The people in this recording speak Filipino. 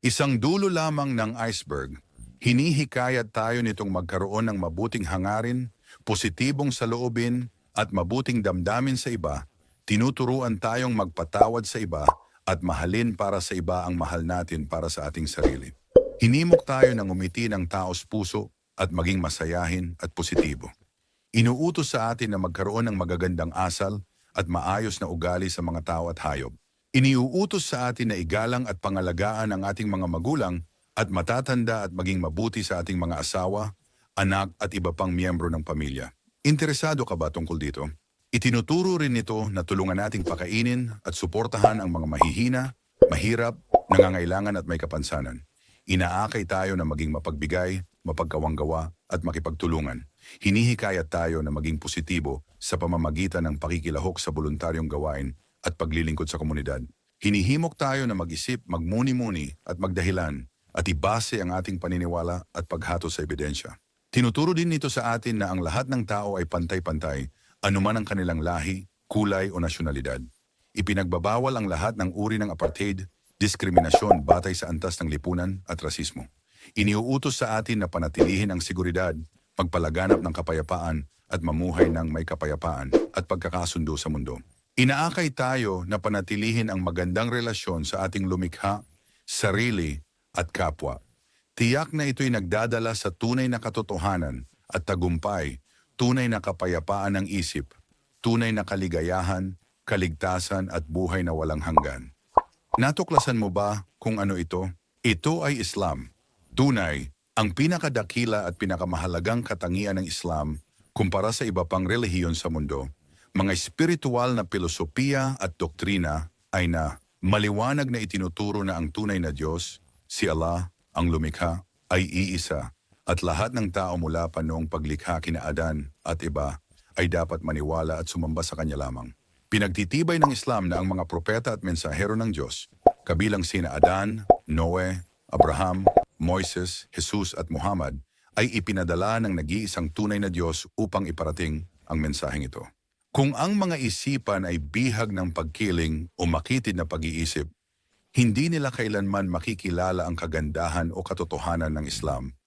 Isang dulo lamang ng iceberg. Hinihikayat tayo nitong magkaroon ng mabuting hangarin, positibong saloobin, at mabuting damdamin sa iba. Tinuturuan tayong magpatawad sa iba at mahalin para sa iba ang mahal natin para sa ating sarili. Hinimok tayo ng umiti ng taos puso at maging masayahin at positibo. Inuutos sa atin na magkaroon ng magagandang asal at maayos na ugali sa mga tao at hayop. Iniuutos sa atin na igalang at pangalagaan ang ating mga magulang at matatanda at maging mabuti sa ating mga asawa, anak at iba pang miyembro ng pamilya. Interesado ka ba tungkol dito? Itinuturo rin nito na tulungan nating pakainin at suportahan ang mga mahihina, mahirap, nangangailangan at may kapansanan. Inaakay tayo na maging mapagbigay, mapagkawanggawa at makipagtulungan. Hinihikayat tayo na maging positibo sa pamamagitan ng pakikilahok sa voluntaryong gawain at paglilingkod sa komunidad. Hinihimok tayo na mag-isip, magmuni-muni at magdahilan at ibase ang ating paniniwala at paghato sa ebidensya. Tinuturo din nito sa atin na ang lahat ng tao ay pantay-pantay, anuman ang kanilang lahi, kulay o nasyonalidad. Ipinagbabawal ang lahat ng uri ng apartheid, diskriminasyon batay sa antas ng lipunan at rasismo. Iniuutos sa atin na panatilihin ang seguridad, pagpalaganap ng kapayapaan at mamuhay ng may kapayapaan at pagkakasundo sa mundo. Inaakay tayo na panatilihin ang magandang relasyon sa ating lumikha, sarili at kapwa. Tiyak na ito'y nagdadala sa tunay na katotohanan at tagumpay, tunay na kapayapaan ng isip, tunay na kaligayahan, kaligtasan at buhay na walang hanggan. Natuklasan mo ba kung ano ito? Ito ay Islam. Tunay, ang pinakadakila at pinakamahalagang katangian ng Islam kumpara sa iba pang relihiyon sa mundo. Mga espiritual na pilosopiya at doktrina ay na maliwanag na itinuturo na ang tunay na Diyos, si Allah, ang lumikha, ay iisa at lahat ng tao mula pa noong paglikha kina Adan at iba ay dapat maniwala at sumamba sa Kanya lamang. Pinagtitibay ng Islam na ang mga propeta at mensahero ng Diyos, kabilang sina Adan, Noe, Abraham, Moises, Jesus at Muhammad, ay ipinadala ng nag-iisang tunay na Diyos upang iparating ang mensaheng ito. Kung ang mga isipan ay bihag ng pagkiling o makitid na pag-iisip, hindi nila kailanman makikilala ang kagandahan o katotohanan ng Islam